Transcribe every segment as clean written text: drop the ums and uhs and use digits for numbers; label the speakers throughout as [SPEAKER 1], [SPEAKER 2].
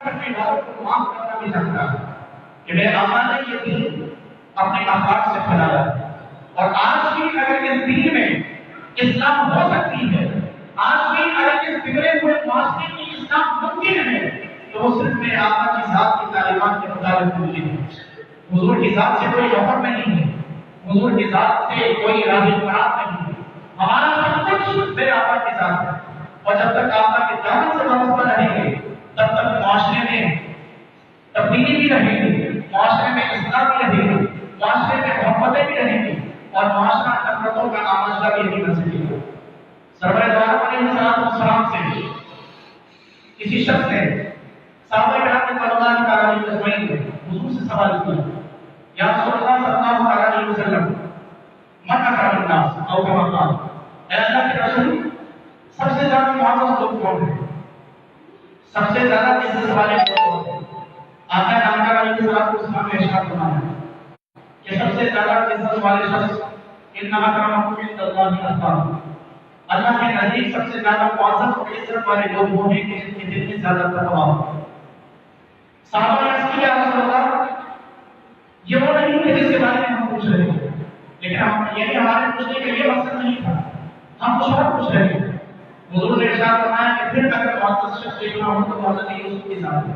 [SPEAKER 1] اپنے لوگوں کو معاف کرنا بھی جانتا ہے کہ میرے آقا نے یہ دین اپنے اخلاق سے پھیلایا اور آج بھی اگر اس دین میں اسلام ہو سکتی ہے، آج بھی اگر اس بگڑے ہوئے معاشرے میں اسلام ممکن ہے تو وہ صرف میرے آقا کی ذات کی تعلیمات کے مطابق ممکن ہے۔ حضور کی ذات سے کوئی فخر نہیں ہے، حضور کی ذات سے کوئی راہ مراد نہیں ہے، ہمارا سب کچھ میرے آقا کی ذات ہے۔ اور جب تک آقا کے دامن سے وابستہ رہیں گے تب تک معاشرے میں تبدیلی بھی رہے گی، معاشرے میں اصلاح بھی رہے گی، معاشرے میں محبتیں بھی رہیں گی اور معاشرہ نفرتوں کا آماجدہ بھی نہیں بن سکے گا۔ سرور دو عالم علیہ السلام سے کسی شخص نے صحابہ کرام رضی اللہ تعالیٰ عنہ اجمعین نے حضور سے سوال کیا، یا رسول اللہ صلی اللہ علیہ وسلم من اکرم الناس او کما قال، اے اللہ کے رسول سب سے زیادہ معزز لوگ کون ہیں، سب سے زیادہ عزت والے لوگ کون ہیں؟ آقا نامدار علیہ السلام نے ارشاد فرمایا کہ سب سے زیادہ عزت والے شخص ان اکرمکم عند اللہ اتقاکم، اللہ کے نزدیک سب سے زیادہ معزز اور عزت والے لوگ وہ ہیں کہ جن کے دل میں زیادہ تقویٰ ہو۔ صحابہ نے عرض کیا، یا رسول اللہ یہ وہ نہیں کہ جس کے بارے میں ہم پوچھ رہے ہیں، لیکن ہمارے پوچھنے کا یہ مقصد نہیں تھا، ہم کچھ اور پوچھ رہے ہیں۔ حضور نے ارشاد فرمایا کہ پھر اگر معزز شخص دیکھنا ہو تو حضرت یوسف کی ذات ہے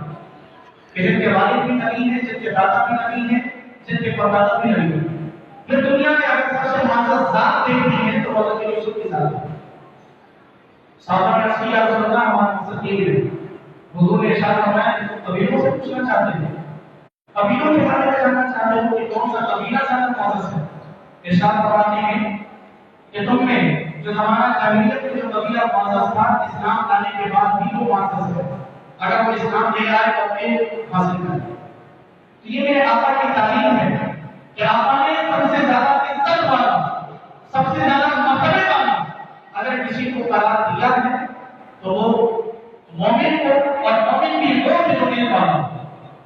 [SPEAKER 1] کہ جن کے والد بھی نبی ہیں، جن کے دادا بھی نبی ہیں، جن کے پردادا بھی نبی ہیں۔ پھر دنیا میں اگر سب سے معزز ذات دیکھنی ہے تو حضرت یوسف کی ذات ہے۔ صحابہ نے عرض کیا، رسول اللہ ہمارا مقصد یہ ہے۔ حضور نے ارشاد فرمایا کہ تم قبیلوں سے پوچھنا چاہتے ہیں، قبیلوں کے بارے میں جاننا چاہتے ہو کہ کون سا قبیلہ زیادہ معزز ہے؟ ارشاد فرماتے ہیں کہ تم میں جو زمانہ جاہلیت میں جو قبیلہ معزز تھا، اسلام لانے کے بعد بھی وہ معزز ہے، اگر وہ اسلام لے آئے تو اپنے حاصل کرے۔ تو یہ میرے آقا کی تعلیم ہے کہ آقا نے سب سے زیادہ عزت والا، سب سے زیادہ مرتبے والا اگر کسی کو قرار دیا ہے تو وہ مومن کو، اور مومن بھی وہ جوڑنے والا۔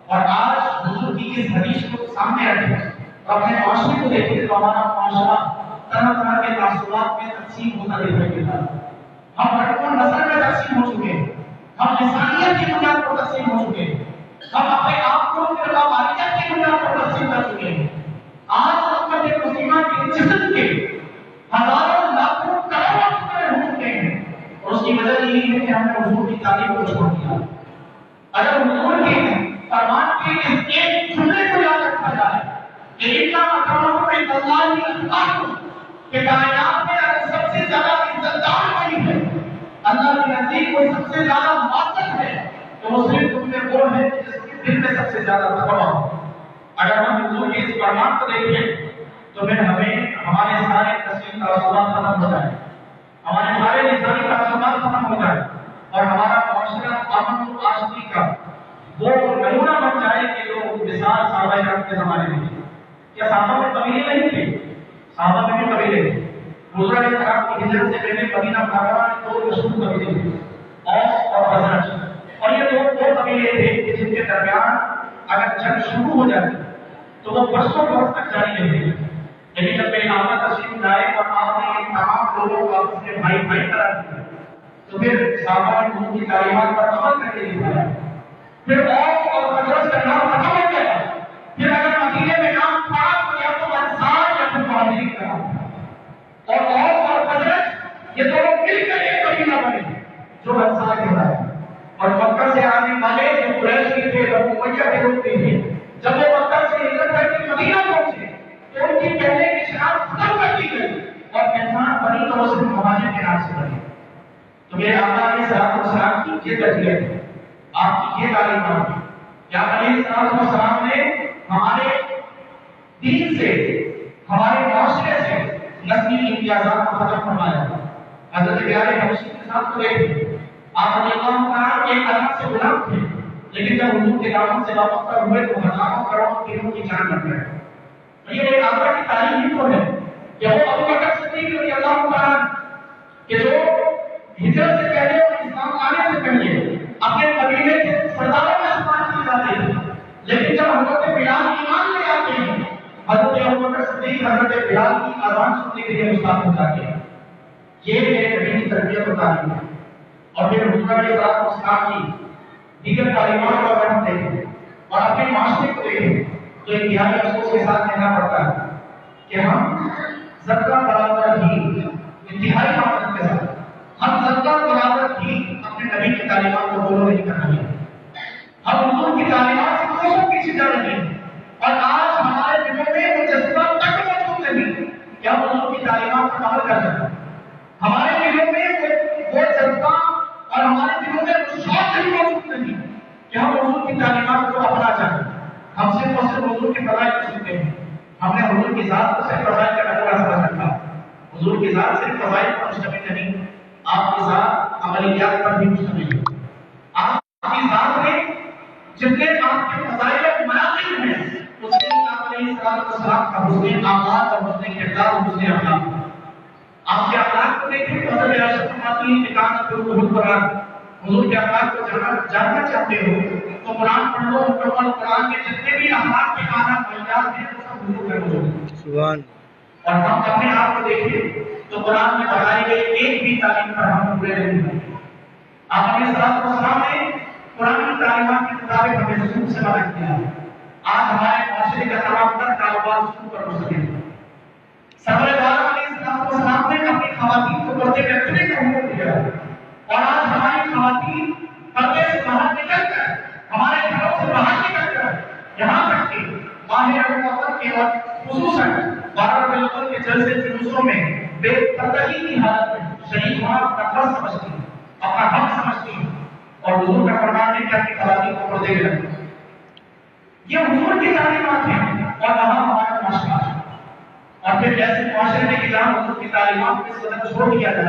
[SPEAKER 1] اور آج حضور کی اس حدیث کو سامنے رکھیں اور اپنے معاشرے کو دیکھیں تو ہمارا معاشرہ طرح طرح کے تعصبات میں تقسیم ہوتا دکھائی دیتا ہے۔ ہم ہر نسل میں تقسیم ہو چکے ہیں، ہم انسانیت کی بنیاد پر تقسیم ہو چکے ہیں، ہم اپنے آپ کو فرقواریت کی بنیاد پر تقسیم کر چکے ہیں۔ آج امت مسلمہ کے جسم کے ہزاروں لاکھوں کروڑوں ٹکڑے ہو چکے ہیں اور اس کی وجہ یہی ہے کہ ہم نے حضور کی تعلیم کو چھوڑ دیا۔ اگر حضور کے فرمان کے اس ایک جملے کو یاد رکھا جائے کہ ان اکرمکم عند اللہ اتقاکم، کہ کائنات میں اگر سب سے زیادہ عزتدار کوئی ہے، اللہ کے نزدیک کوئی سب سے زیادہ معزز ہے تو وہ صرف تم میں وہ ہے جس کے دل میں سب سے زیادہ تقویٰ ہو۔ اگر ہم حضور کے اس فرمان کو دیکھیں تو پھر ہمیں ہمارے سارے تصویر تعصبات ختم ہو جائیں، ہمارے سارے لسانی تعصبات ختم ہو جائیں اور ہمارا معاشرہ امن و آشتی کا وہ نمونہ بن جائے کہ جو مثال صحابہ کرام کے زمانے میں تھی۔ کیا صحابہ میں قبیلے نہیں تھے؟ صحابہ میں بھی قبیلے تھے۔ حضور علیہ السلام کی ہجرت سے پہلے قبیلہ مخزرہ میں دو مشہور قبیلے تھے، اوس اور خزرج، اور یہ دو قبیلے تھے کہ جن کے درمیان اگر جنگ شروع ہو جاتی تو وہ برسوں برس تک جاری رہتی۔ لیکن جب میرے آقا تشریف لائے اور آپ نے ان تمام لوگوں کو آپس میں بھائی بھائی قرار دیا تو پھر صحابہ نے حضور کی تعلیمات پر عمل کر کے دکھایا۔ پھر اوس اور خزرج کا نام ختم ہو گیا، پھر اگر مدینے میں نام پڑا تو یا تو انصار یا پھر مہاجرین کا نام تھا، اور اوس اور خزرج یہ دونوں مل کر ایک قبیلہ بنے جو انصار کہلایا۔ اور مکہ سے آنے والے جو قریش کے تھے، بنو امیہ کے لوگ تھے، جب وہ مکہ سے ہجرت کر کے مدینہ پہنچے تو ان کی پہلے کی شناخت ختم کر دی گئی اور پہچان بنی تو وہ صرف مہاجر کے نام سے بنی۔ تو میرے آقا علیہ السلام کی یہ تربیت ہے، آپ کی یہ تعلیمات ہے کہ آپ علیہ السلام نے ہمارے دین سے، ہمارے معاشرے سے نسلی امتیازات کو ختم فرمایا۔ حضرت پیارے حبشی کے ساتھ کو دیکھیں، آپ علیہ السلام ایک اللہ سے غلام تھے، لیکن جب حضور کے دامن سے وابستہ ہوئے تو ہزاروں کروڑوں دلوں کی جان بن گئے۔ یہ ایک آقا کی تعلیم ہی تو ہے کہ وہ ابو بکر صدیق رضی اللہ عنہ کہ جو ہجرت سے پہلے اور اسلام آنے سے پہلے اپنے قبیلے کے سرداروں میں شمار کیے جاتے ہیں، لیکن جب حضرت بلال ایمان لے آتے ہیں، حضرت ابو بکر صدیق حضرت بلال کی اذان سننے کے لیے مستعد ہو جاتے ہیں۔ یہ میرے نبی کی تربیت و تعلیم ہے۔ اور پھر حضور علیہ السلام کی دیگر تعلیمات کو اگر ہم دیکھیں اور اپنے معاشرے کو دیکھیں تو انتہائی افسوس کے ساتھ کہنا پڑتا ہے کہ ہم زکوٰۃ برابر ہی انتہائی معذرت کے ساتھ ہم زکوٰۃ برابر ہی اپنے نبی کی تعلیمات کو فالو نہیں کر رہے ہیں. ہم حضور کی تعلیمات سے کوسوں پیچھے جا رہے ہیں اور آج ہمارے دلوں میں وہ جذبہ تک موجود نہیں کہ ہم حضور کی تعلیمات پر عمل کر سکیں. ہمارے دلوں میں وہ جذبہ اور ہمارے دلوں میں وہ شوق نہیں موجود نہیں کہ ہم حضور کی تعلیمات کو اپنا چاہیں. ہم صرف اور صرف حضور کی فضائل کو سنتے ہیں. ہم نے حضور کی ذات کو صرف فضائل کا ٹکڑا سمجھ رکھا. حضور کی ذات صرف فضائل پر مشتمل نہیں، آپ کی ذات عملیات پر بھی مشتمل ہے. آپ کی ذات میں جتنے آپ کے فضائل اور مناقب ہیں اس میں آپ علیہ السلام کا حسن اعمال اور حسن کردار اور حسن اخلاق. آپ کے اخلاق کو دیکھیں تو حضرت عائشہ فرماتی ہیں کہ کان تدبر قرآن، حضور کے اخلاق کو جاننا چاہتے ہو تو قرآن پڑھ لو. مکمل قرآن کے جتنے بھی اخلاق کے معنی معیار ہیں وہ سب حضور کے حضور سبحان. اور ہم اپنے آپ کو دیکھیں تو قرآن میں بتائی گئی ایک بھی تعلیم پر ہم پورے نہیں ہوتے. آپ علیہ السلام نے قرآن کی تعلیمات کے مطابق ہمیں سود سے منع کیا. آج ہمارے معاشرے کا تمام تر کاروبار سود پر مشتمل ہے. سرور عالم علیہ السلام نے اپنی خواتین کو پردے میں رکھنے کا حکم دیا اور آج ہماری خواتین پردے سے باہر نکل کر ہمارے گھروں سے باہر نکل کر یہاں تک کہ ماہ رمضان کے وقت خصوصاً 12 ربیع الاول کے جلسے جلوسوں میں بے پردگی کی حالت میں شریک ہونا اپنا فرض سمجھتی ہیں، اپنا حق سمجھتی ہیں اور حضور کا فرمان ہے کہ اپنی خواتین کو پردے میں رکھیں. یہ حضور کی تعلیمات ہیں اور وہاں ہمارا معاشرہ ہے. اور پھر جیسے معاشرے میں کہ جہاں حضور کی تعلیمات کو اس قدر چھوڑ دیا جائے